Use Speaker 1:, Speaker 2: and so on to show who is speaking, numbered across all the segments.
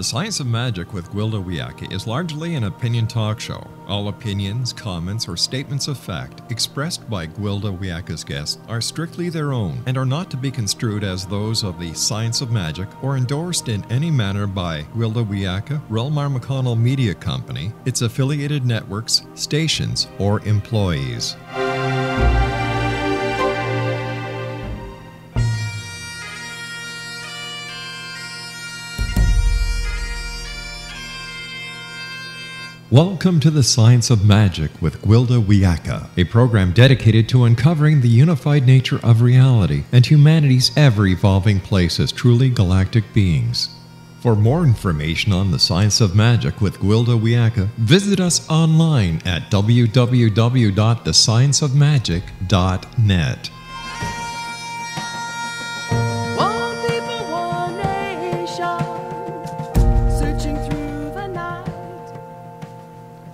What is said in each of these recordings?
Speaker 1: Science of Magic with Gwilda Wiyaka is largely an opinion talk show. All opinions, comments, or statements of fact expressed by Gwilda Wiyaka's guests are strictly their own and are not to be construed as those of the Science of Magic or endorsed in any manner by Gwilda Wiyaka, Relmar McConnell Media Company, its affiliated networks, stations, or employees. Welcome to the Science of Magic with Gwilda Wiyaka, a program dedicated to uncovering the unified nature of reality and humanity's ever-evolving place as truly galactic beings. For more information on the Science of Magic with Gwilda Wiyaka, visit us online at www.thescienceofmagic.net.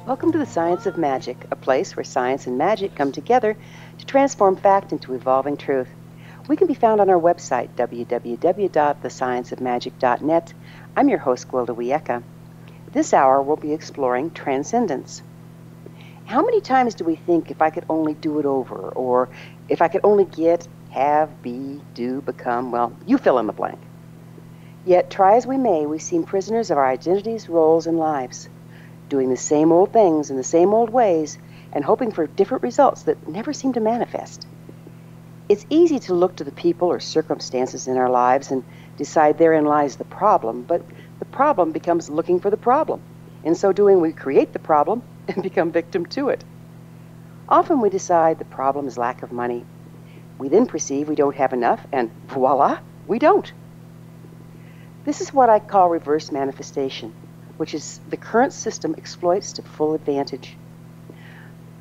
Speaker 2: Welcome to the Science of Magic, a place where science and magic come together to transform fact into evolving truth. We can be found on our website, www.thescienceofmagic.net. I'm your host, Gwilda Wiyaka. This hour, we'll be exploring transcendence. How many times do we think, if I could only do it over, or if I could only get, have, be, do, become, well, you fill in the blank. Yet, try as we may, we seem prisoners of our identities, roles, and lives, doing the same old things in the same old ways and hoping for different results that never seem to manifest. It's easy to look to the people or circumstances in our lives and decide therein lies the problem, but the problem becomes looking for the problem. In so doing, we create the problem and become victim to it. Often we decide the problem is lack of money. We then perceive we don't have enough, and voila, we don't. This is what I call reverse manifestation, which is the current system exploits to full advantage.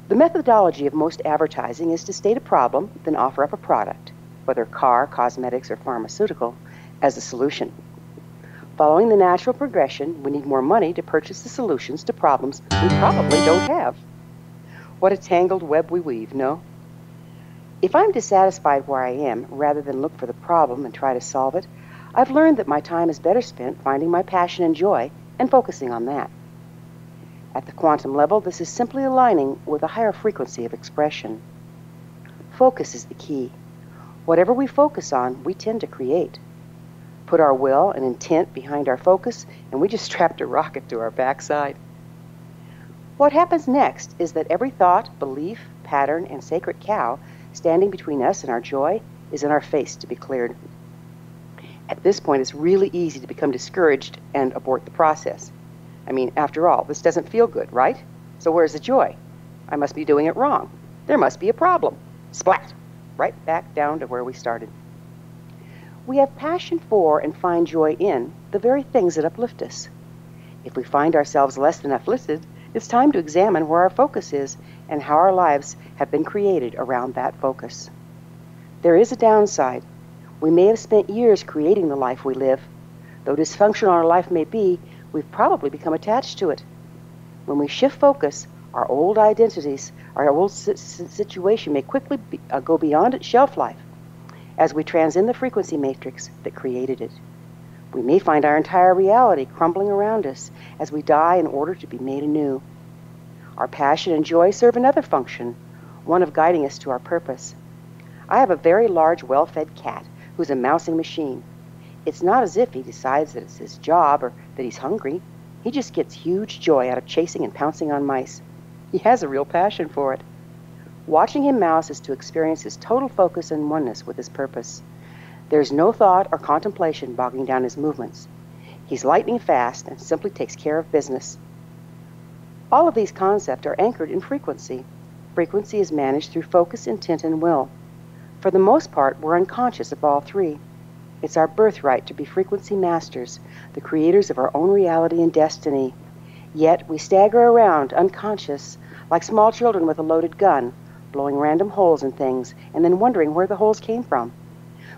Speaker 2: The methodology of most advertising is to state a problem, then offer up a product, whether car, cosmetics, or pharmaceutical, as a solution. Following the natural progression, we need more money to purchase the solutions to problems we probably don't have. What a tangled web we weave, no? If I'm dissatisfied where I am, rather than look for the problem and try to solve it, I've learned that my time is better spent finding my passion and joy and focusing on that. At the quantum level, this is simply aligning with a higher frequency of expression. Focus is the key. Whatever we focus on, we tend to create. Put our will and intent behind our focus, and we just strapped a rocket to our backside. What happens next is that every thought, belief, pattern, and sacred cow standing between us and our joy is in our face to be cleared. At this point, it's really easy to become discouraged and abort the process. I mean, after all, this doesn't feel good, right? So where's the joy? I must be doing it wrong. There must be a problem. Splat! Right back down to where we started. We have passion for and find joy in the very things that uplift us. If we find ourselves less than uplifted, it's time to examine where our focus is and how our lives have been created around that focus. There is a downside. We may have spent years creating the life we live. Though dysfunctional our life may be, we've probably become attached to it. When we shift focus, our old identities, our old situation may quickly go beyond its shelf life as we transcend the frequency matrix that created it. We may find our entire reality crumbling around us as we die in order to be made anew. Our passion and joy serve another function, one of guiding us to our purpose. I have a very large, well-fed cat who's a mousing machine. It's not as if he decides that it's his job or that he's hungry. He just gets huge joy out of chasing and pouncing on mice. He has a real passion for it. Watching him mouse is to experience his total focus and oneness with his purpose. There's no thought or contemplation bogging down his movements. He's lightning fast and simply takes care of business. All of these concepts are anchored in frequency. Frequency is managed through focus, intent, and will. For the most part, we're unconscious of all three. It's our birthright to be frequency masters, the creators of our own reality and destiny. Yet we stagger around unconscious, like small children with a loaded gun, blowing random holes in things and then wondering where the holes came from.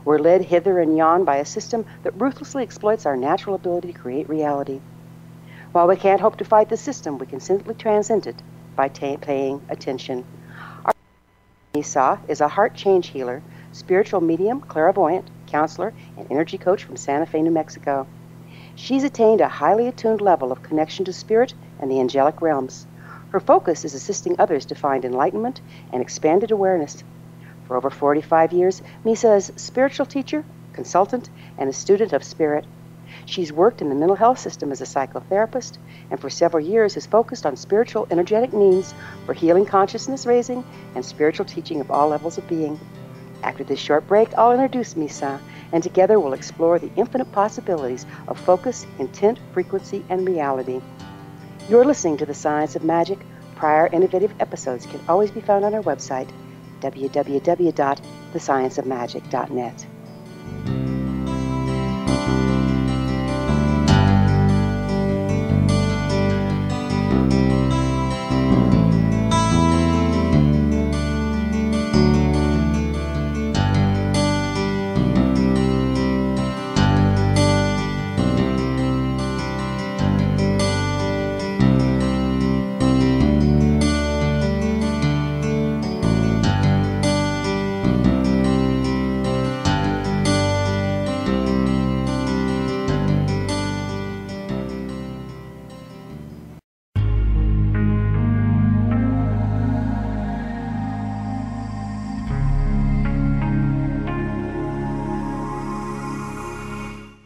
Speaker 2: We're led hither and yon by a system that ruthlessly exploits our natural ability to create reality. While we can't hope to fight the system, we can simply transcend it by paying attention. Me Sah is a heart change healer, spiritual medium, clairvoyant, counselor, and energy coach from Santa Fe, New Mexico. She's attained a highly attuned level of connection to spirit and the angelic realms. Her focus is assisting others to find enlightenment and expanded awareness. For over 45 years, Me Sah is a spiritual teacher, consultant, and a student of spirit. She's worked in the mental health system as a psychotherapist, and for several years has focused on spiritual energetic means for healing, consciousness raising, and spiritual teaching of all levels of being. After this short break, I'll introduce Me Sah, and together we'll explore the infinite possibilities of focus, intent, frequency, and reality. You're listening to The Science of Magic. Prior innovative episodes can always be found on our website, www.thescienceofmagic.net.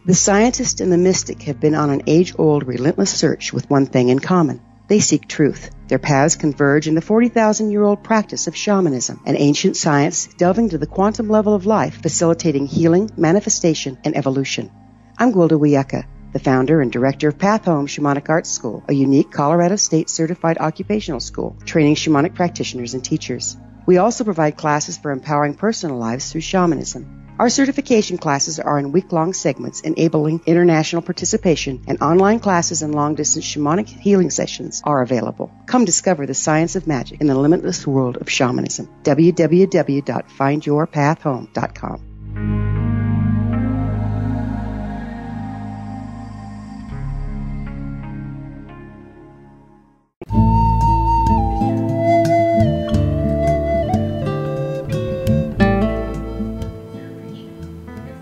Speaker 2: The scientist and the mystic have been on an age-old, relentless search with one thing in common. They seek truth. Their paths converge in the 40,000-year-old practice of shamanism, an ancient science delving to the quantum level of life, facilitating healing, manifestation, and evolution. I'm Gwilda Wiyaka, the founder and director of Path Home Shamanic Arts School, a unique Colorado State certified occupational school training shamanic practitioners and teachers. We also provide classes for empowering personal lives through shamanism. Our certification classes are in week-long segments enabling international participation, and online classes and long-distance shamanic healing sessions are available. Come discover the science of magic in the limitless world of shamanism. www.findyourpathhome.com.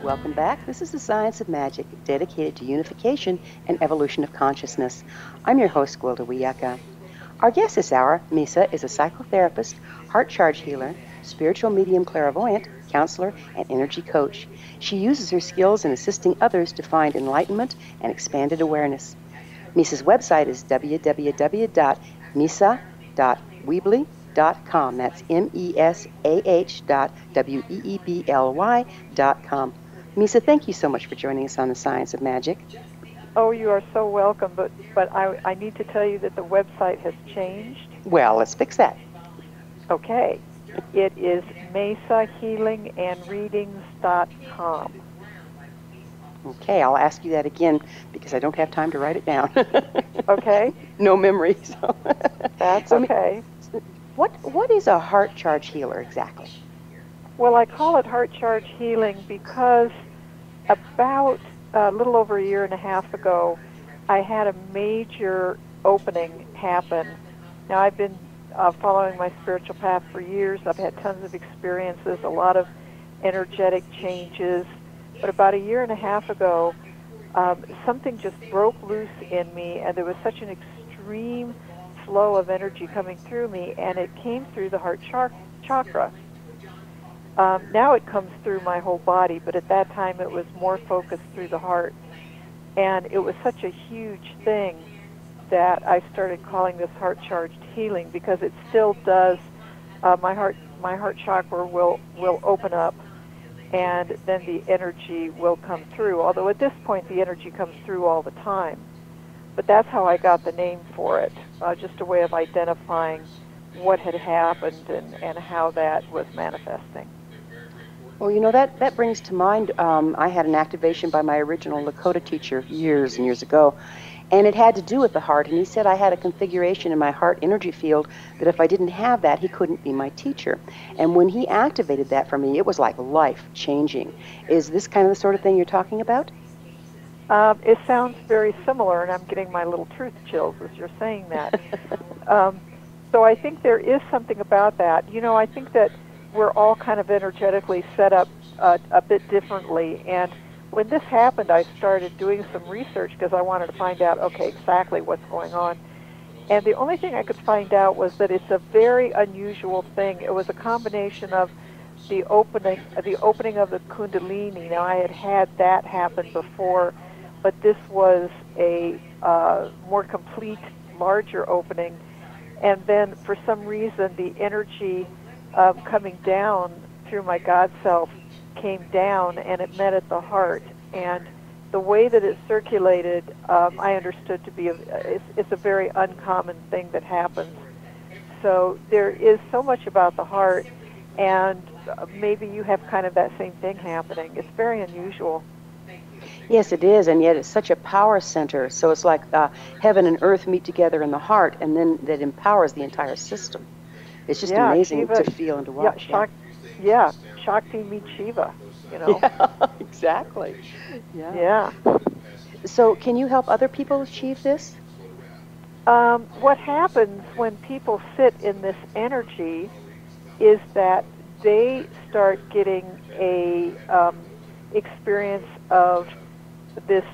Speaker 2: Welcome back. This is The Science of Magic, dedicated to unification and evolution of consciousness. I'm your host, Gwilda Wiyaka. Our guest this hour, Me Sah, is a psychotherapist, heart charge healer, spiritual medium clairvoyant, counselor, and energy coach. She uses her skills in assisting others to find enlightenment and expanded awareness. Me Sah's website is www.mesah.weebly.com. That's mesah.weebly.com. Me Sah, thank you so much for joining us on The Science of Magic.
Speaker 3: Oh, you are so welcome, but I need to tell you that the website has changed.
Speaker 2: Well, let's fix that.
Speaker 3: Okay. It is mesahhealingandreadings.com.
Speaker 2: Okay, I'll ask you that again because I don't have time to write it down.
Speaker 3: Okay.
Speaker 2: No memory. So.
Speaker 3: That's okay.
Speaker 2: What is a heart charge healer exactly?
Speaker 3: Well, I call it heart charge healing because about a little over a year and a half ago, I had a major opening happen. Now, I've been following my spiritual path for years. I've had tons of experiences, a lot of energetic changes. But about a year and a half ago, something just broke loose in me, and there was such an extreme flow of energy coming through me, and it came through the heart chakra. Now it comes through my whole body, but at that time it was more focused through the heart. And it was such a huge thing that I started calling this heart-charged healing, because it still does. My heart chakra will open up, and then the energy will come through. Although at this point the energy comes through all the time. But that's how I got the name for it, just a way of identifying what had happened and how that was manifesting.
Speaker 2: Well, you know, that brings to mind, I had an activation by my original Lakota teacher years and years ago, and it had to do with the heart, and he said I had a configuration in my heart energy field that if I didn't have that, he couldn't be my teacher. And when he activated that for me, it was like life-changing. Is this kind of the sort of thing you're talking about?
Speaker 3: It sounds very similar, and I'm getting my little truth chills as you're saying that. So I think there is something about that. You know, I think that we're all kind of energetically set up a bit differently, and when this happened, I started doing some research because I wanted to find out, okay, exactly what's going on. And the only thing I could find out was that it's a very unusual thing. It was a combination of the opening of the Kundalini. Now, I had had that happen before, but this was a more complete, larger opening. And then, for some reason, the energy coming down through my God self came down, and it met at the heart. And the way that it circulated, I understood to be it's a very uncommon thing that happens. So there is so much about the heart, and maybe you have kind of that same thing happening. It's very unusual.
Speaker 2: Yes, it is, and yet it's such a power center. So it's like heaven and earth meet together in the heart, and then that empowers the entire system. It's just amazing
Speaker 3: Shiva,
Speaker 2: to feel and to watch.
Speaker 3: Shakti meets Shiva, you know.
Speaker 2: Yeah, exactly.
Speaker 3: Yeah.
Speaker 2: So can you help other people achieve this?
Speaker 3: What happens when people sit in this energy is that they start getting a experience of this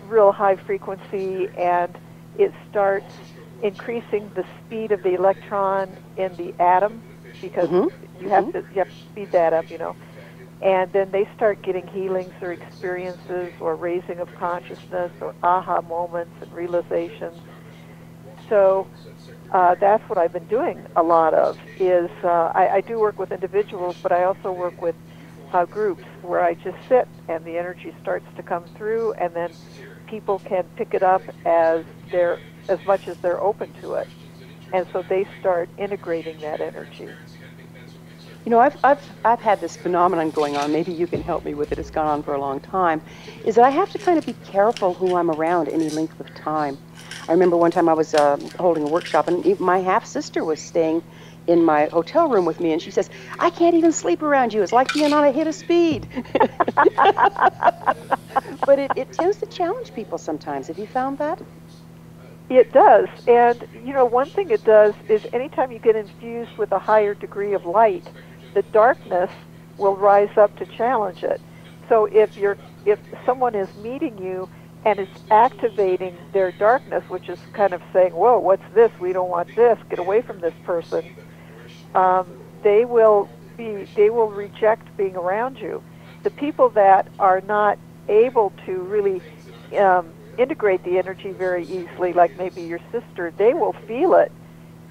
Speaker 3: real high frequency, and it starts increasing the speed of the electron in the atom, because you have to speed that up, you know. And then they start getting healings or experiences or raising of consciousness or aha moments and realizations. So that's what I've been doing a lot of. Is I do work with individuals, but I also work with groups where I just sit and the energy starts to come through, and then people can pick it up as much as they're open to it, and so they start integrating that energy.
Speaker 2: You know, I've had this phenomenon going on. Maybe you can help me with it. It's gone on for a long time. Is that I have to kind of be careful who I'm around any length of time. I remember one time I was holding a workshop, and my half sister was staying in my hotel room with me, and she says, "I can't even sleep around you. It's like being on a hit of speed." But it tends to challenge people sometimes. Have you found that?
Speaker 3: It does. And, you know, one thing it does is anytime you get infused with a higher degree of light, the darkness will rise up to challenge it. So if someone is meeting you and it's activating their darkness, which is kind of saying, "Whoa, what's this? We don't want this. Get away from this person," they will reject being around you. The people that are not able to really integrate the energy very easily, like maybe your sister, they will feel it,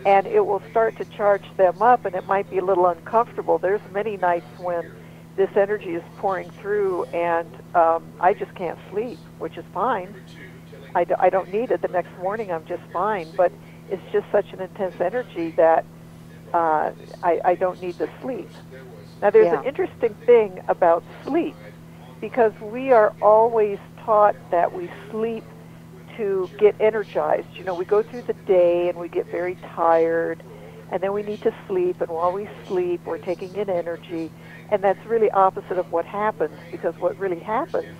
Speaker 3: and it will start to charge them up, and it might be a little uncomfortable. There's many nights when this energy is pouring through, and I just can't sleep, which is fine. I don't need it. The next morning I'm just fine, but it's just such an intense energy that I don't need to sleep. Now, there's an interesting thing about sleep, because we are always taught that we sleep to get energized. You know, we go through the day and we get very tired, and then we need to sleep, and while we sleep, we're taking in energy, and that's really opposite of what happens, because what really happens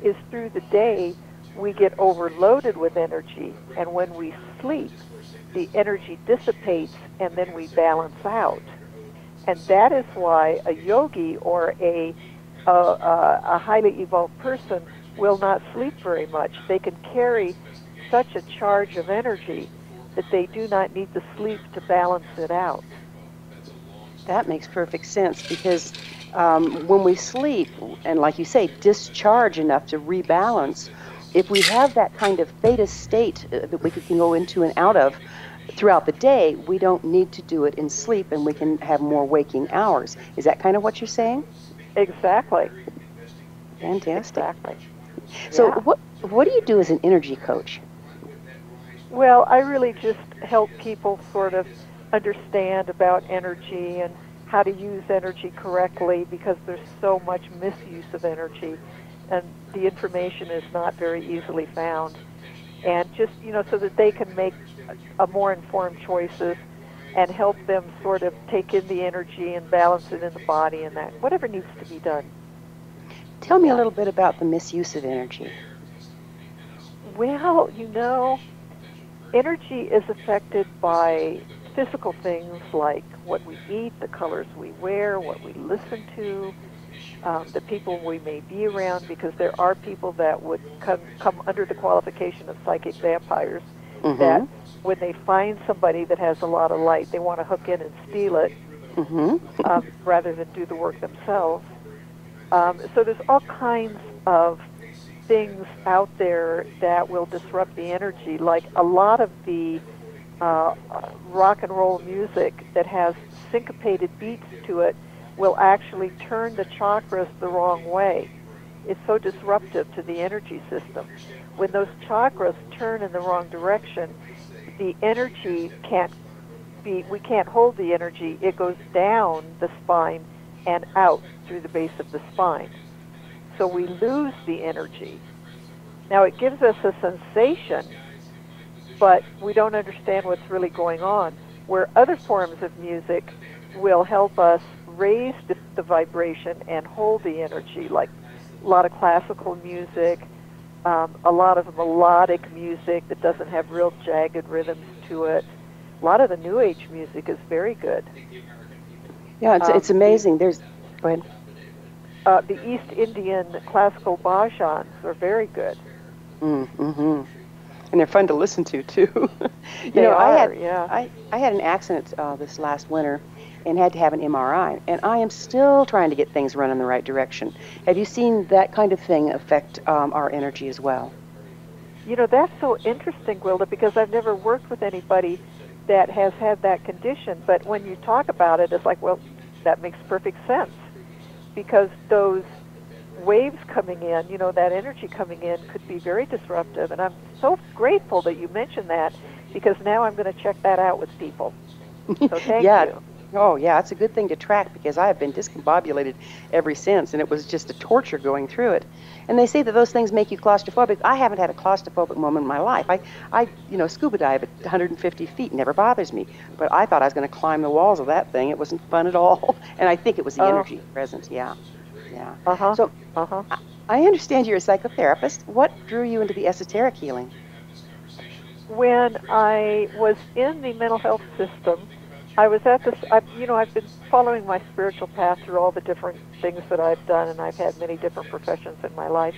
Speaker 3: is through the day, we get overloaded with energy, and when we sleep, the energy dissipates, and then we balance out. And that is why a yogi or a highly evolved person will not sleep very much. They can carry such a charge of energy that they do not need to sleep to balance it out.
Speaker 2: That makes perfect sense, because when we sleep, and like you say, discharge enough to rebalance, if we have that kind of theta state that we can go into and out of throughout the day, we don't need to do it in sleep, and we can have more waking hours. Is that kind of what you're saying?
Speaker 3: Exactly.
Speaker 2: Fantastic.
Speaker 3: Exactly.
Speaker 2: So
Speaker 3: Yeah.
Speaker 2: what do you do as an energy coach?
Speaker 3: Well, I really just help people sort of understand about energy and how to use energy correctly, because there's so much misuse of energy, and the information is not very easily found. And just, you know, so that they can make a more informed choices and help them sort of take in the energy and balance it in the body, and that whatever needs to be done.
Speaker 2: Tell me a little bit about the misuse of energy.
Speaker 3: Well, you know, energy is affected by physical things like what we eat, the colors we wear, what we listen to, the people we may be around, because there are people that would come under the qualification of psychic vampires, that when they find somebody that has a lot of light, they want to hook in and steal it rather than do the work themselves. So there's all kinds of things out there that will disrupt the energy, like a lot of the rock and roll music that has syncopated beats to it will actually turn the chakras the wrong way. It's so disruptive to the energy system. When those chakras turn in the wrong direction, the energy we can't hold the energy. It goes down the spine and out through the base of the spine. So we lose the energy. Now it gives us a sensation, but we don't understand what's really going on. Where other forms of music will help us raise the vibration and hold the energy, like a lot of classical music, a lot of melodic music that doesn't have real jagged rhythms to it. A lot of the New Age music is very good.
Speaker 2: Yeah, it's amazing. Go ahead.
Speaker 3: The East Indian classical bhajans are very good.
Speaker 2: Mm-hmm. And they're fun to listen to, too. I had an accident this last winter and had to have an MRI, and I am still trying to get things run in the right direction. Have you seen that kind of thing affect our energy as well?
Speaker 3: You know, that's so interesting, Gwilda, because I've never worked with anybody that has had that condition, but when you talk about it, it's like, well, that makes perfect sense, because those waves coming in, that energy coming in could be very disruptive, and I'm so grateful that you mentioned that, because now I'm going to check that out with people. So thank you.
Speaker 2: Oh, yeah, it's a good thing to track, because I have been discombobulated ever since, and it was just a torture going through it. And they say that those things make you claustrophobic. I haven't had a claustrophobic moment in my life. I scuba dive at 150 feet, never bothers me. But I thought I was going to climb the walls of that thing. It wasn't fun at all. And I think it was the energy present, yeah. So I understand you're a psychotherapist. What drew you into the esoteric healing?
Speaker 3: When I was in the mental health system, I was at this, I've been following my spiritual path through all the different things that I've done, and I've had many different professions in my life.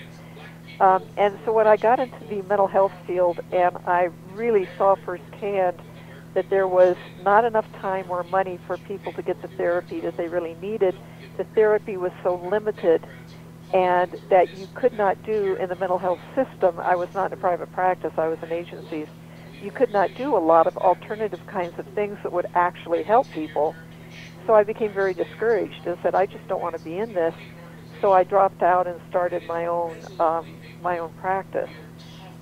Speaker 3: And so when I got into the mental health field, and I really saw firsthand that there was not enough time or money for people to get the therapy that they really needed, the therapy was so limited, and that you could not do in the mental health system. I was not in a private practice, I was in agencies. You could not do a lot of alternative kinds of things that would actually help people. So I became very discouraged and said, I just don't want to be in this. So I dropped out and started my own practice.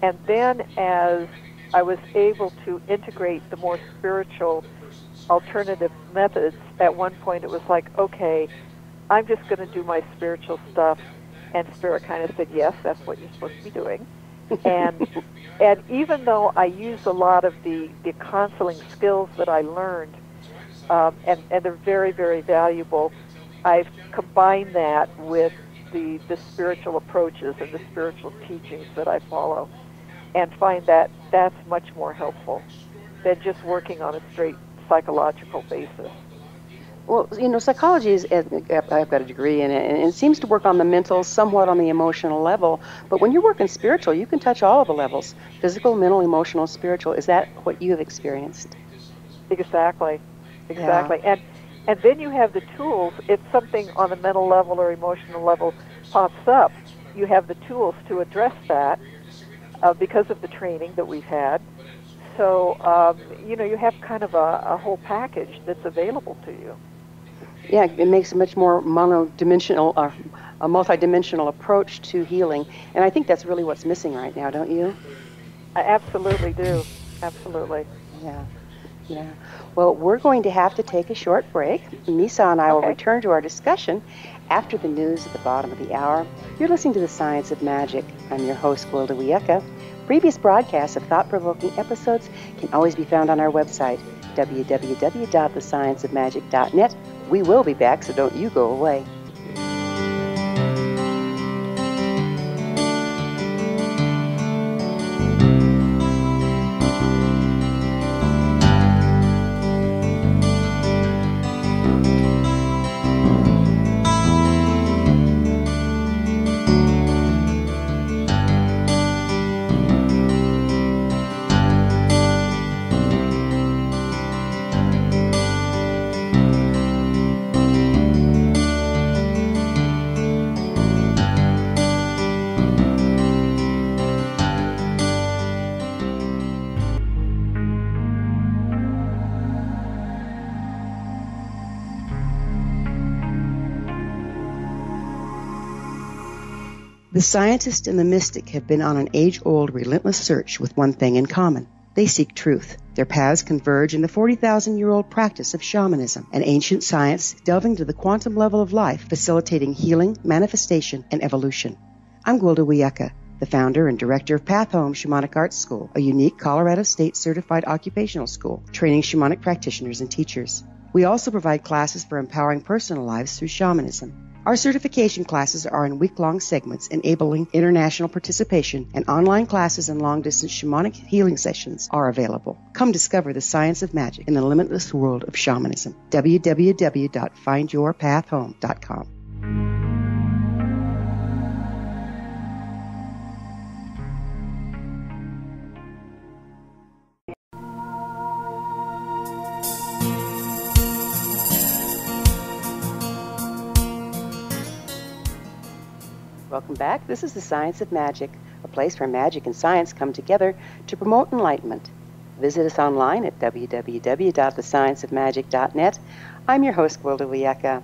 Speaker 3: And then as I was able to integrate the more spiritual alternative methods, at one point it was like, okay, I'm just going to do my spiritual stuff. And Spirit kind of said, yes, that's what you're supposed to be doing. And even though I use a lot of the counseling skills that I learned, and they're very, very valuable, I've combined that with the spiritual approaches and the spiritual teachings that I follow, and find that that's much more helpful than just working on a straight psychological basis.
Speaker 2: Well, psychology I've got a degree in it, and it seems to work on the mental, somewhat on the emotional level. But when you're working spiritual, you can touch all of the levels: physical, mental, emotional, spiritual. Is that what you have experienced?
Speaker 3: Exactly. Yeah. And then you have the tools. If something on the mental level or emotional level pops up, you have the tools to address that because of the training that we've had. So, you have kind of a whole package that's available to you.
Speaker 2: Yeah, it makes a much more multidimensional approach to healing. And I think that's really what's missing right now, don't you?
Speaker 3: I absolutely do. Absolutely.
Speaker 2: Yeah. Well, we're going to have to take a short break. Me Sah and I will return to our discussion after the news at the bottom of the hour. You're listening to The Science of Magic. I'm your host, Gwilda Wiyaka. Previous broadcasts of thought-provoking episodes can always be found on our website, www.thescienceofmagic.net. We will be back, so don't you go away. The scientist and the mystic have been on an age-old, relentless search with one thing in common. They seek truth. Their paths converge in the 40,000-year-old practice of shamanism, an ancient science delving to the quantum level of life, facilitating healing, manifestation, and evolution. I'm Gwilda Wiyaka, the founder and director of Path Home Shamanic Arts School, a unique Colorado State certified occupational school training shamanic practitioners and teachers. We also provide classes for empowering personal lives through shamanism. Our certification classes are in week-long segments enabling international participation, and online classes and long-distance shamanic healing sessions are available. Come discover the science of magic in the limitless world of shamanism. www.findyourpathhome.com. Welcome back. This is The Science of Magic, a place where magic and science come together to promote enlightenment. Visit us online at www.thescienceofmagic.net. I'm your host, Gwilda Wiyaka.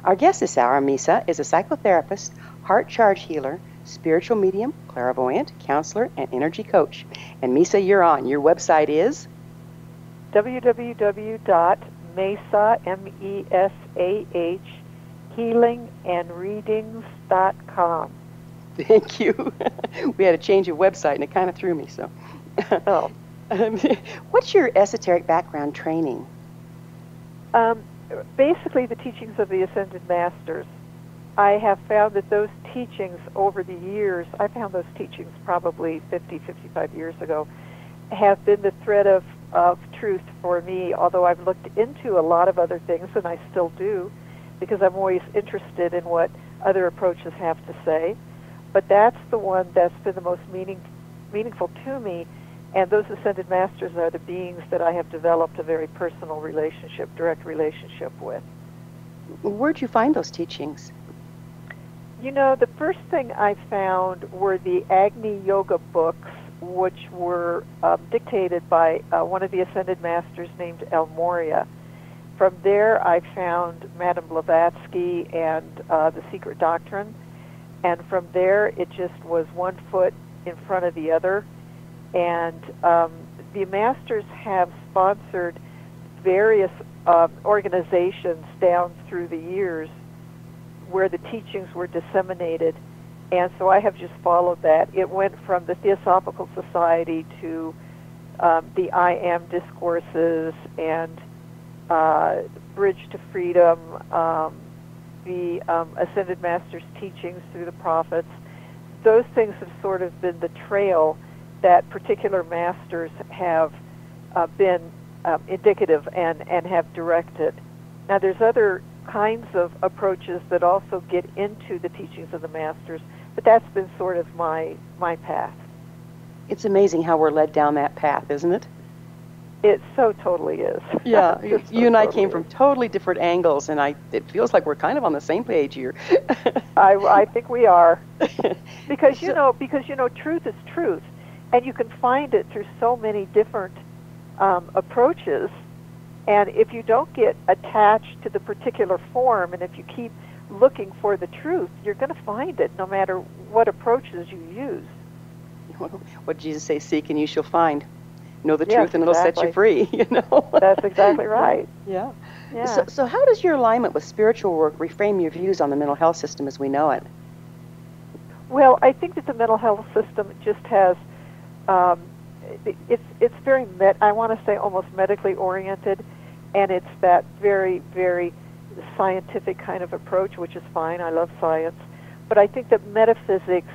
Speaker 2: Our guest this hour, Me Sah, is a psychotherapist, heart charge healer, spiritual medium, clairvoyant, counselor, and energy coach. And Me Sah, you're on. Your website is?
Speaker 3: www.mesah, M-E-S-A-H, healingandreadings.com.
Speaker 2: Thank you. We had a change of website, and it kind of threw me. So,
Speaker 3: Oh.
Speaker 2: What's your esoteric background training?
Speaker 3: Basically, the teachings of the Ascended Masters. I have found that those teachings over the years, I found those teachings probably 50, 55 years ago, have been the thread of truth for me, although I've looked into a lot of other things, and I still do, because I'm always interested in what other approaches have to say. But that's the one that's been the most meaningful to me, and those Ascended Masters are the beings that I have developed a very personal relationship, direct relationship with.
Speaker 2: Where'd you find those teachings?
Speaker 3: You know, the first thing I found were the Agni Yoga books, which were dictated by one of the Ascended Masters named El Morya. From there, I found Madame Blavatsky and The Secret Doctrine. And from there, it just was one foot in front of the other. And the Masters have sponsored various organizations down through the years where the teachings were disseminated. And so I have just followed that. It went from the Theosophical Society to the I Am discourses and Bridge to Freedom, the Ascended Masters' teachings through the prophets. Those things have sort of been the trail that particular masters have been indicative and have directed. Now, there's other kinds of approaches that also get into the teachings of the masters, but that's been sort of my path.
Speaker 2: It's amazing how we're led down that path, isn't it?
Speaker 3: It so totally is.
Speaker 2: Yeah, you and I came from totally different angles, and it feels like we're kind of on the same page here.
Speaker 3: I think we are, because truth is truth, and you can find it through so many different approaches. And if you don't get attached to the particular form, and if you keep looking for the truth, you're going to find it, no matter what approaches you use.
Speaker 2: What did Jesus say? Seek and you shall find. Know the
Speaker 3: Yes,
Speaker 2: truth and it'll set you free,
Speaker 3: That's exactly right.
Speaker 2: Yeah.
Speaker 3: Yeah.
Speaker 2: So how does your alignment with spiritual work reframe your views on the mental health system as we know it?
Speaker 3: Well, I think that the mental health system just has, it's very, I want to say almost medically oriented, and it's that very, very scientific kind of approach, which is fine. I love science. But I think that metaphysics,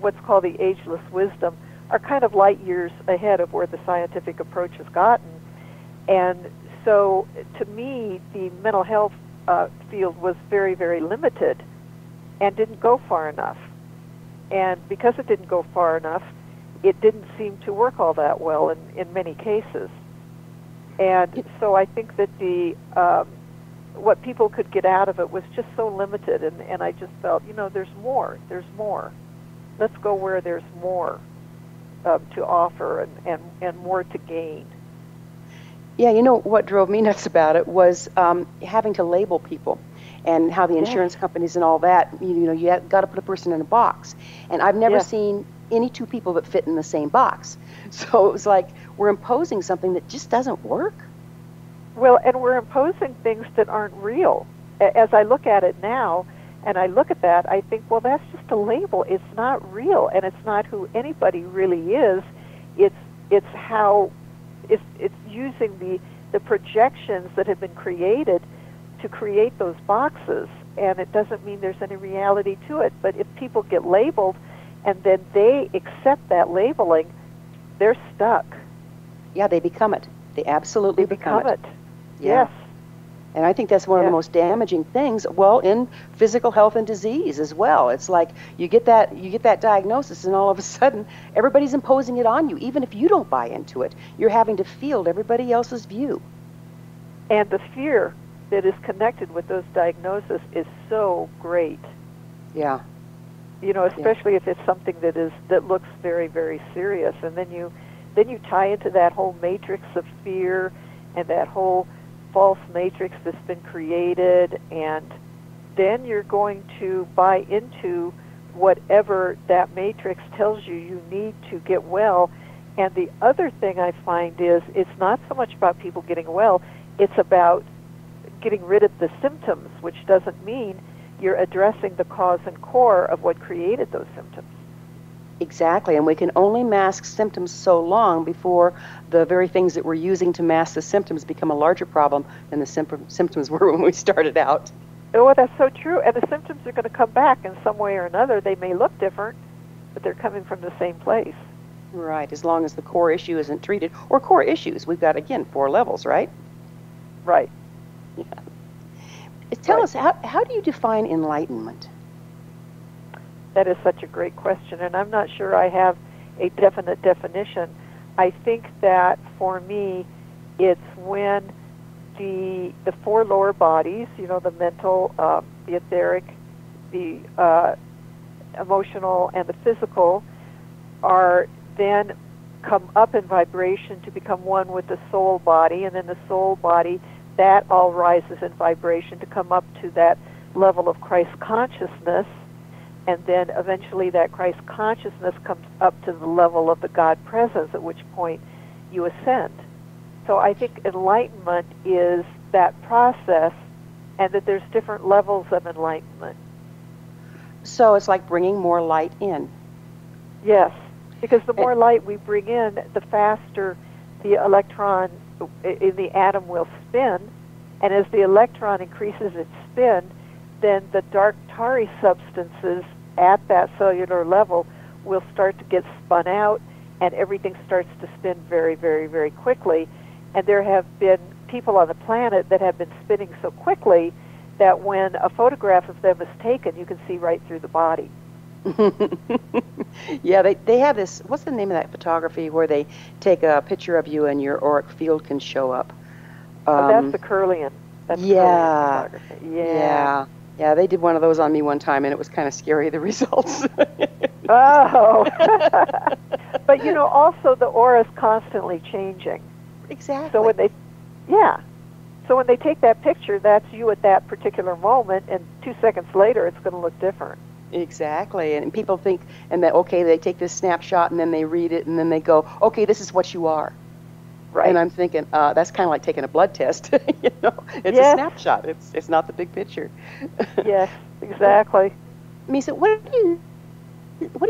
Speaker 3: what's called the ageless wisdom, are kind of light years ahead of where the scientific approach has gotten. And so, to me, the mental health field was very, very limited and didn't go far enough. And because it didn't go far enough, it didn't seem to work all that well in many cases. And so I think that what people could get out of it was just so limited, and I just felt, there's more. Let's go where there's more to offer and more to gain.
Speaker 2: Yeah, what drove me nuts about it was having to label people and how the insurance companies and all that, you got to put a person in a box. And I've never
Speaker 3: Yes.
Speaker 2: seen any two people that fit in the same box. So it was like we're imposing something that just doesn't work.
Speaker 3: Well, and we're imposing things that aren't real. As I look at it now, and I look at that, I think, well, that's just a label. It's not real, and it's not who anybody really is. It's how it's using the projections that have been created to create those boxes, and it doesn't mean there's any reality to it. But if people get labeled and then they accept that labeling, they're stuck.
Speaker 2: Yeah, they become it. They absolutely become it. Yeah.
Speaker 3: Yes.
Speaker 2: And I think that's one of the most damaging things, well, in physical health and disease as well. It's like you get that diagnosis, and all of a sudden everybody's imposing it on you. Even if you don't buy into it, you're having to field everybody else's view.
Speaker 3: And the fear that is connected with those diagnoses is so great.
Speaker 2: Yeah.
Speaker 3: You know, especially if it's something that looks very, very serious, and then you tie into that whole matrix of fear and that whole false matrix that's been created, and then you're going to buy into whatever that matrix tells you need to get well. And the other thing I find is it's not so much about people getting well, it's about getting rid of the symptoms, which doesn't mean you're addressing the cause and core of what created those symptoms.
Speaker 2: Exactly, and we can only mask symptoms so long before the very things that we're using to mask the symptoms become a larger problem than the symptoms were when we started out.
Speaker 3: Oh, that's so true. And the symptoms are going to come back in some way or another. They may look different, but they're coming from the same place.
Speaker 2: Right, as long as the core issue isn't treated. Or core issues. We've got, again, 4 levels, right?
Speaker 3: Right.
Speaker 2: Yeah. Tell us, how do you define enlightenment?
Speaker 3: That is such a great question, and I'm not sure I have a definite definition. I think that for me, it's when the 4 lower bodies, you know, the mental, the etheric, the emotional, and the physical, are then come up in vibration to become one with the soul body, and then the soul body, that all rises in vibration to come up to that level of Christ consciousness. And then eventually that Christ consciousness comes up to the level of the God presence, at which point you ascend. So I think enlightenment is that process, and that there's different levels of enlightenment.
Speaker 2: So it's like bringing more light in.
Speaker 3: Yes, because the more light we bring in, the faster the electron in the atom will spin, and as the electron increases its spin, then the dark tarry substances at that cellular level will start to get spun out, and everything starts to spin very, very, very quickly. And there have been people on the planet that have been spinning so quickly that when a photograph of them is taken, you can see right through the body.
Speaker 2: Yeah, they have this, what's the name of that photography where they take a picture of you and your auric field can show up?
Speaker 3: That's the Clairvoyant. That's
Speaker 2: yeah.
Speaker 3: photography.
Speaker 2: Yeah, they did one of those on me one time, and it was kind of scary, the results.
Speaker 3: Oh. But, you know, also the aura is constantly changing.
Speaker 2: Exactly.
Speaker 3: So when they take that picture, that's you at that particular moment, and 2 seconds later, it's going to look different.
Speaker 2: Exactly, and people think, and that, okay, they take this snapshot, and then they read it, and then they go, okay, this is what you are.
Speaker 3: Right.
Speaker 2: And I'm thinking, that's kind of like taking a blood test. You know, it's a snapshot. It's not the big picture.
Speaker 3: Yes, exactly.
Speaker 2: Me Sah, what do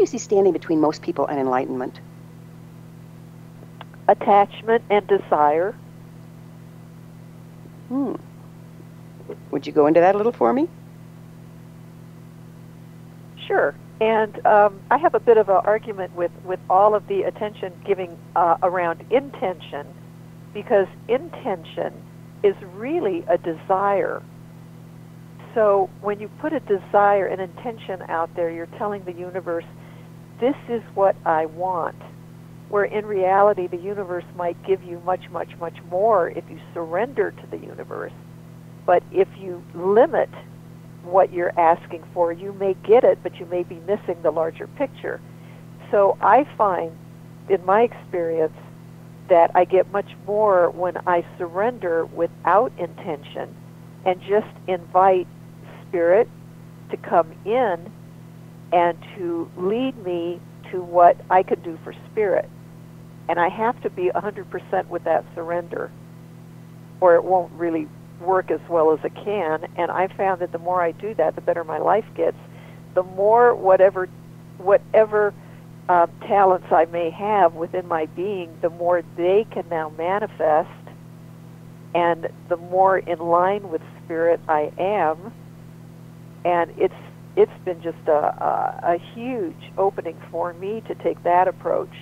Speaker 2: you see standing between most people and enlightenment?
Speaker 3: Attachment and desire.
Speaker 2: Would you go into that a little for me?
Speaker 3: Sure. And I have a bit of an argument with all of the attention giving around intention, because intention is really a desire. So when you put a desire, an intention out there, you're telling the universe, this is what I want. Where in reality, the universe might give you much, much, much more if you surrender to the universe. But if you limit what you're asking for, you may get it, but you may be missing the larger picture. So I find, in my experience, that I get much more when I surrender without intention and just invite spirit to come in and to lead me to what I could do for spirit. And I have to be 100% with that surrender, or it won't really work as well as it can. And I found that the more I do that, the better my life gets. The more whatever talents I may have within my being, the more they can now manifest, and the more in line with spirit I am. And it's been just a huge opening for me to take that approach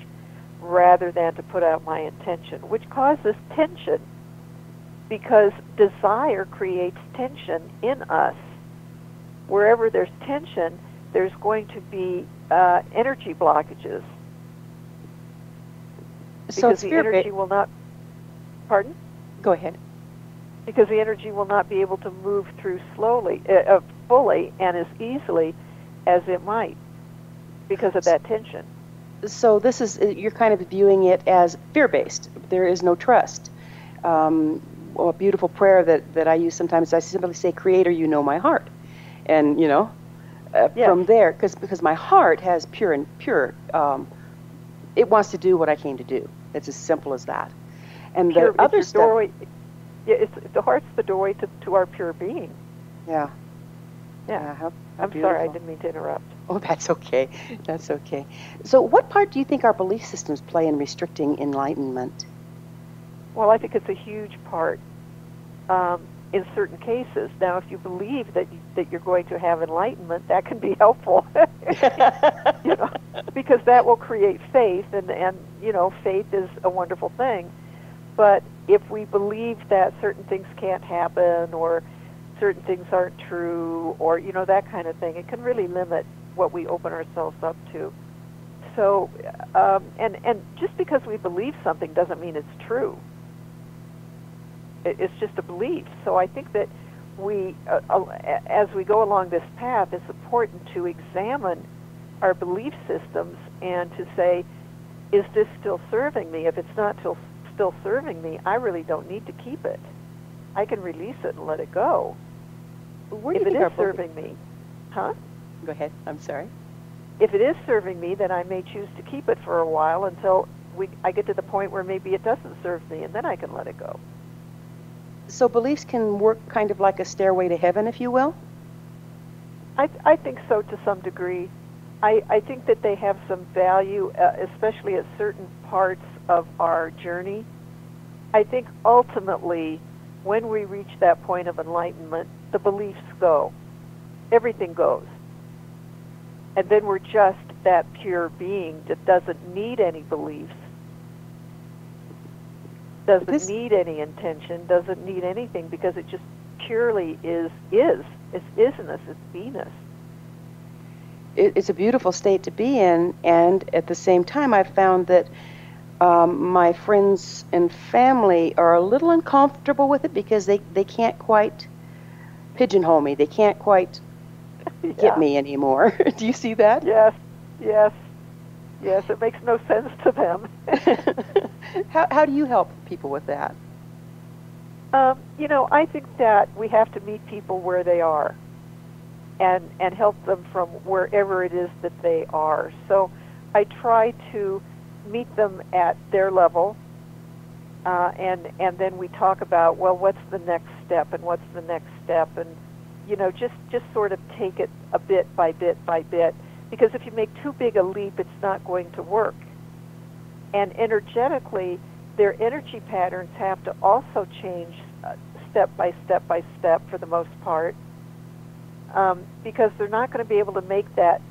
Speaker 3: rather than to put out my intention, which causes tension, because desire creates tension in us. Wherever there's tension, there's going to be energy blockages. Because the energy will not... Pardon?
Speaker 2: Go ahead.
Speaker 3: Because the energy will not be able to move through fully and as easily as it might because of that tension.
Speaker 2: So this is, you're kind of viewing it as fear-based. There is no trust. A beautiful prayer that I use sometimes, I simply say, Creator, you know my heart. And, from there, because my heart has pure, it wants to do what I came to do. It's as simple as that. And
Speaker 3: pure,
Speaker 2: the other stuff...
Speaker 3: Doorway, the heart's the doorway to our pure being.
Speaker 2: Yeah.
Speaker 3: Yeah.
Speaker 2: How
Speaker 3: I'm
Speaker 2: beautiful.
Speaker 3: sorry, I didn't mean to interrupt.
Speaker 2: Oh, that's okay. That's okay. So what part do you think our belief systems play in restricting enlightenment?
Speaker 3: Well, I think it's a huge part in certain cases. Now, if you believe that you're going to have enlightenment, that can be helpful, because that will create faith, and faith is a wonderful thing. But if we believe that certain things can't happen, or certain things aren't true, or that kind of thing, it can really limit what we open ourselves up to. So, and just because we believe something doesn't mean it's true. It's just a belief. So I think that we, as we go along this path, it's important to examine our belief systems and to say, is this still serving me? If it's not still serving me, I really don't need to keep it. I can release it and let it go.
Speaker 2: Where do
Speaker 3: if
Speaker 2: you
Speaker 3: it
Speaker 2: think
Speaker 3: is serving me, huh?
Speaker 2: Go ahead. I'm sorry.
Speaker 3: If it is serving me, then I may choose to keep it for a while until I get to the point where maybe it doesn't serve me, and then I can let it go.
Speaker 2: So beliefs can work kind of like a stairway to heaven, if you will?
Speaker 3: I think so to some degree. I think that they have some value, especially at certain parts of our journey. I think ultimately, when we reach that point of enlightenment, the beliefs go. Everything goes. And then we're just that pure being that doesn't need any beliefs, doesn't need any intention, doesn't need anything, because it just purely is. It's isness, it's beingness.
Speaker 2: It's a beautiful state to be in, and at the same time I've found that my friends and family are a little uncomfortable with it because they can't quite pigeonhole me. They can't quite get me anymore. Do you see that?
Speaker 3: Yes, it makes no sense to them.
Speaker 2: How do you help people with that?
Speaker 3: I think that we have to meet people where they are and help them from wherever it is that they are. So I try to meet them at their level, and then we talk about, well, what's the next step, and what's the next step, and just sort of take it a bit by bit by bit, because if you make too big a leap, it's not going to work. And energetically, their energy patterns have to also change step by step by step for the most part, because they're not going to be able to make that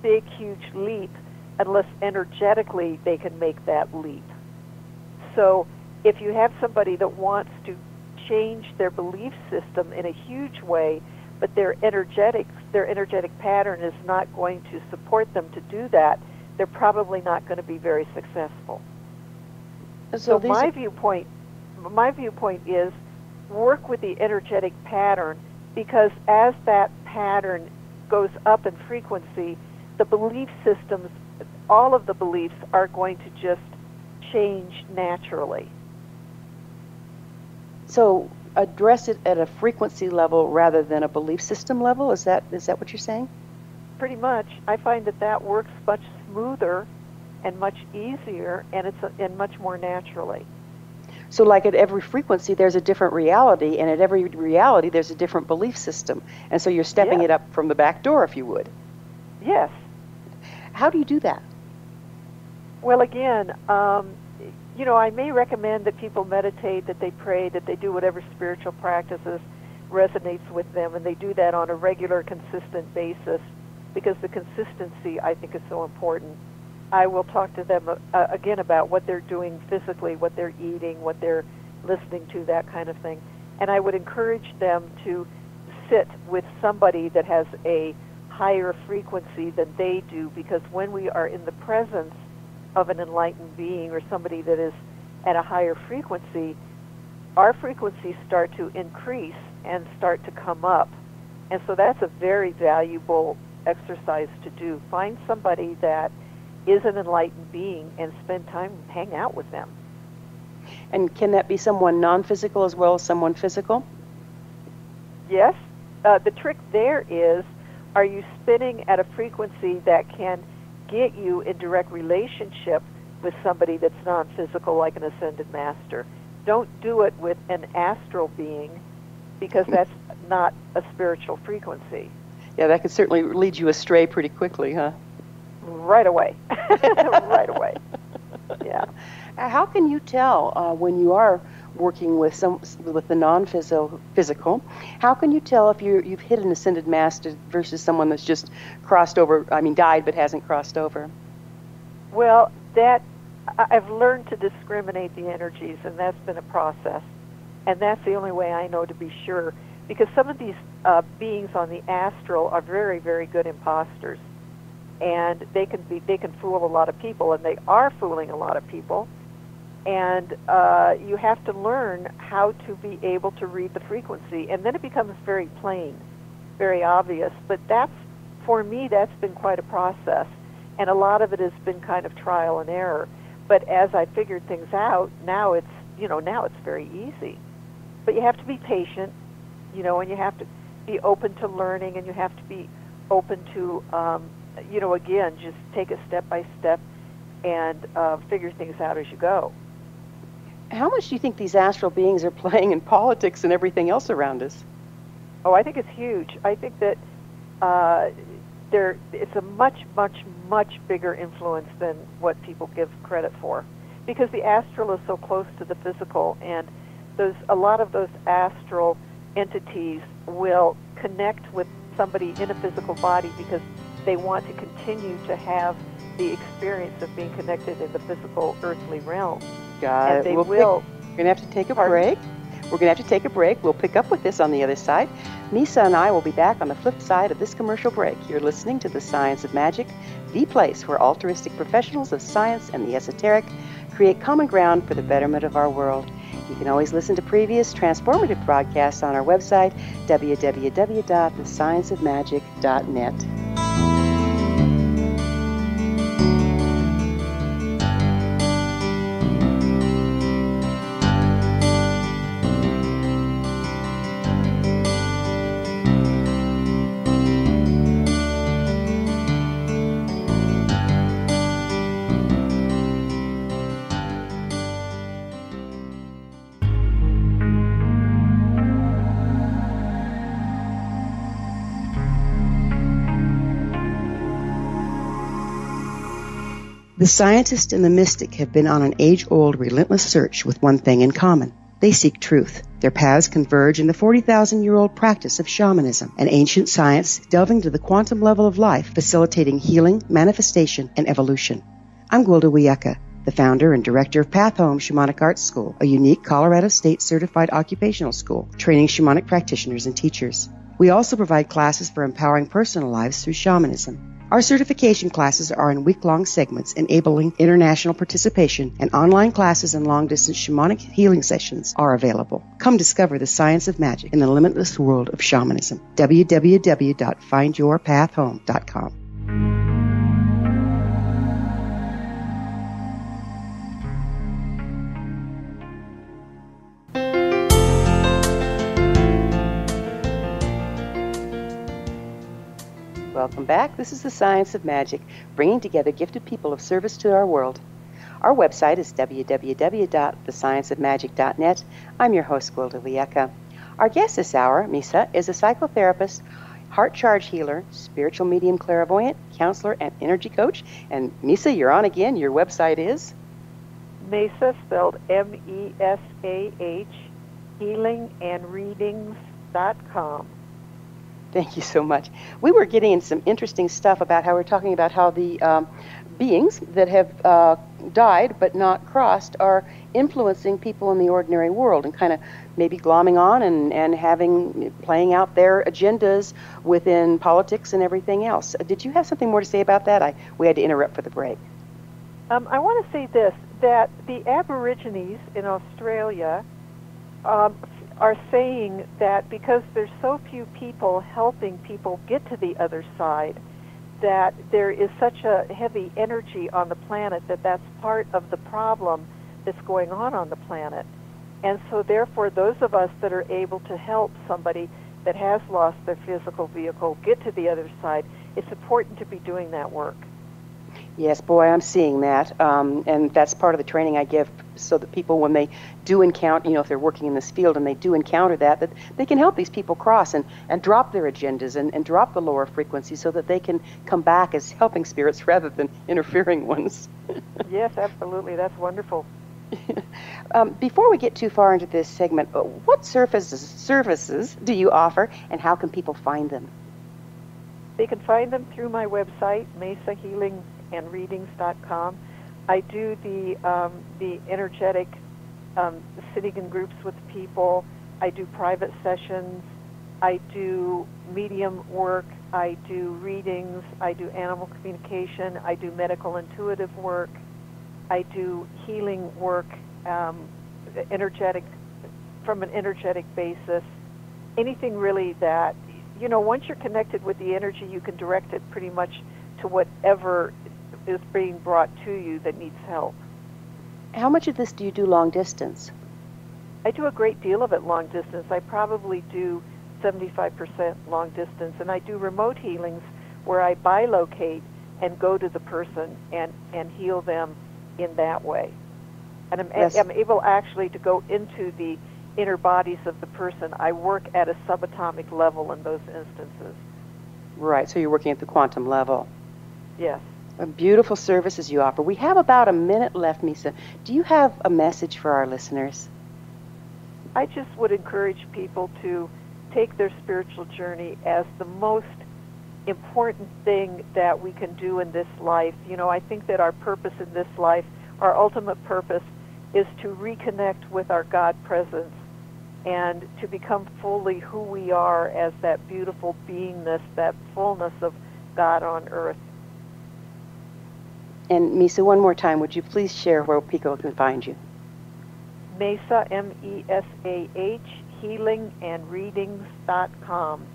Speaker 3: big, huge leap unless energetically they can make that leap. So if you have somebody that wants to change their belief system in a huge way, but their energetic pattern is not going to support them to do that, they're probably not going to be very successful. So my viewpoint is work with the energetic pattern, because as that pattern goes up in frequency, the belief systems, all of the beliefs are going to just change naturally.
Speaker 2: So address it at a frequency level rather than a belief system level? Is that what you're saying?
Speaker 3: pretty much. I find that works much smoother and much easier, and and much more naturally.
Speaker 2: So like at every frequency, there's a different reality, and at every reality, there's a different belief system. And so you're stepping it up from the back door, if you would.
Speaker 3: Yes.
Speaker 2: How do you do that?
Speaker 3: Well, again, I may recommend that people meditate, that they pray, that they do whatever spiritual practices resonates with them, and they do that on a regular, consistent basis, because the consistency, I think, is so important. I will talk to them again about what they're doing physically, what they're eating, what they're listening to, that kind of thing. And I would encourage them to sit with somebody that has a higher frequency than they do, because when we are in the presence of an enlightened being or somebody that is at a higher frequency, our frequencies start to increase and start to come up. And so that's a very valuable exercise to do. Find somebody that is an enlightened being and spend time, hang out with them.
Speaker 2: And can that be someone non-physical as well as someone physical?
Speaker 3: Yes. The trick there is, are you spinning at a frequency that can get you in direct relationship with somebody that's non-physical, like an ascended master? Don't do it with an astral being, because that's not a spiritual frequency.
Speaker 2: Yeah, that could certainly lead you astray pretty quickly, huh?
Speaker 3: Right away. Right away. Yeah.
Speaker 2: How can you tell when you are working with the non-physical? How can you tell if you've hit an ascended master versus someone that's just crossed over? I mean, died but hasn't crossed over.
Speaker 3: Well, I've learned to discriminate the energies, and that's been a process. And that's the only way I know to be sure, because some of these beings on the astral are very, very good imposters. And they can fool a lot of people, and they are fooling a lot of people. And you have to learn how to be able to read the frequency, and then it becomes very plain, very obvious. But for me, that's been quite a process, and a lot of it has been kind of trial and error. But as I figured things out, now it's very easy. But you have to be patient, and you have to be open to learning, and you have to be open to again, just take it step by step and figure things out as you go.
Speaker 2: How much do you think these astral beings are playing in politics and everything else around us?
Speaker 3: Oh, I think it's huge. I think that it's a much, much, much bigger influence than what people give credit for, because the astral is so close to the physical, and a lot of those astral entities will connect with somebody in a physical body because they want to continue to have the experience of being connected in the physical earthly realm.
Speaker 2: Got it. We're going to have to take a break. We're going to have to take a break. We'll pick up with this on the other side. Me Sah and I will be back on the flip side of this commercial break. You're listening to The Science of Magic, the place where altruistic professionals of science and the esoteric create common ground for the betterment of our world. You can always listen to previous transformative broadcasts on our website, www.thescienceofmagic.net. The scientist and the mystic have been on an age-old, relentless search with one thing in common. They seek truth. Their paths converge in the 40,000-year-old practice of shamanism, an ancient science delving to the quantum level of life, facilitating healing, manifestation, and evolution. I'm Gwilda Wiyaka, the founder and director of Path Home Shamanic Arts School, a unique Colorado State certified occupational school training shamanic practitioners and teachers. We also provide classes for empowering personal lives through shamanism. Our certification classes are in week-long segments enabling international participation, and online classes and long-distance shamanic healing sessions are available. Come discover the science of magic in the limitless world of shamanism. www.findyourpathhome.com. Welcome back. This is The Science of Magic, bringing together gifted people of service to our world. Our website is www.thescienceofmagic.net. I'm your host, Gwilda Wiyaka. Our guest this hour, Me Sah, is a psychotherapist, heart charge healer, spiritual medium clairvoyant, counselor, and energy coach. And Me Sah, you're on again. Your website is?
Speaker 3: Me Sah, spelled M-E-S-A-H, healingandreadings.com.
Speaker 2: Thank you so much. We were getting into some interesting stuff about how we're talking about how the beings that have died but not crossed are influencing people in the ordinary world and kind of maybe glomming on and playing out their agendas within politics and everything else. Did you have something more to say about that? We had to interrupt for the break.
Speaker 3: I want to say this, that the Aborigines in Australia are saying that because there's so few people helping people get to the other side, that there is such a heavy energy on the planet that that's part of the problem that's going on the planet. And so therefore those of us that are able to help somebody that has lost their physical vehicle get to the other side, it's important to be doing that work.
Speaker 2: Yes, boy, I'm seeing that, and that's part of the training I give, so that people, when they do encounter, if they're working in this field and they do encounter that they can help these people cross and drop their agendas and drop the lower frequencies so that they can come back as helping spirits rather than interfering ones.
Speaker 3: Yes, absolutely. That's wonderful.
Speaker 2: Before we get too far into this segment, what services do you offer, and how can people find them?
Speaker 3: They can find them through my website, mesahealingandreadings.com. I do the energetic sitting in groups with people. I do private sessions. I do medium work. I do readings. I do animal communication. I do medical intuitive work. I do healing work, energetic, from an energetic basis. Anything really that, once you're connected with the energy, you can direct it pretty much to whatever is being brought to you that needs help.
Speaker 2: How much of this do you do long distance?
Speaker 3: I do a great deal of it long distance. I probably do 75% long distance, and I do remote healings where I bilocate and go to the person and heal them in that way. And I'm able actually to go into the inner bodies of the person. I work at a subatomic level in those instances.
Speaker 2: Right, so you're working at the quantum level.
Speaker 3: Yes.
Speaker 2: Beautiful services you offer. We have about a minute left, Me Sah. Do you have a message for our listeners?
Speaker 3: I just would encourage people to take their spiritual journey as the most important thing that we can do in this life. I think that our purpose in this life, our ultimate purpose, is to reconnect with our God presence and to become fully who we are as that beautiful beingness, that fullness of God on earth.
Speaker 2: And Me Sah, one more time, would you please share where people can find you?
Speaker 3: Me Sah, M-E-S-A-H, healingandreadings.com.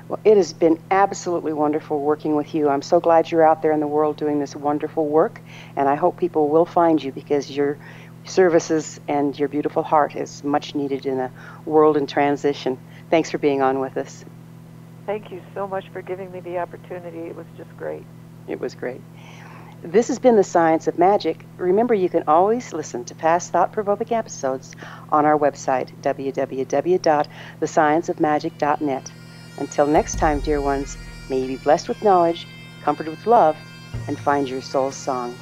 Speaker 2: Well, it has been absolutely wonderful working with you. I'm so glad you're out there in the world doing this wonderful work, and I hope people will find you because your services and your beautiful heart is much needed in a world in transition. Thanks for being on with us.
Speaker 3: Thank you so much for giving me the opportunity. It was just great.
Speaker 2: It was great. This has been The Science of Magic. Remember, you can always listen to past thought-provoking episodes on our website, www.thescienceofmagic.net. Until next time, dear ones, may you be blessed with knowledge, comforted with love, and find your soul's song.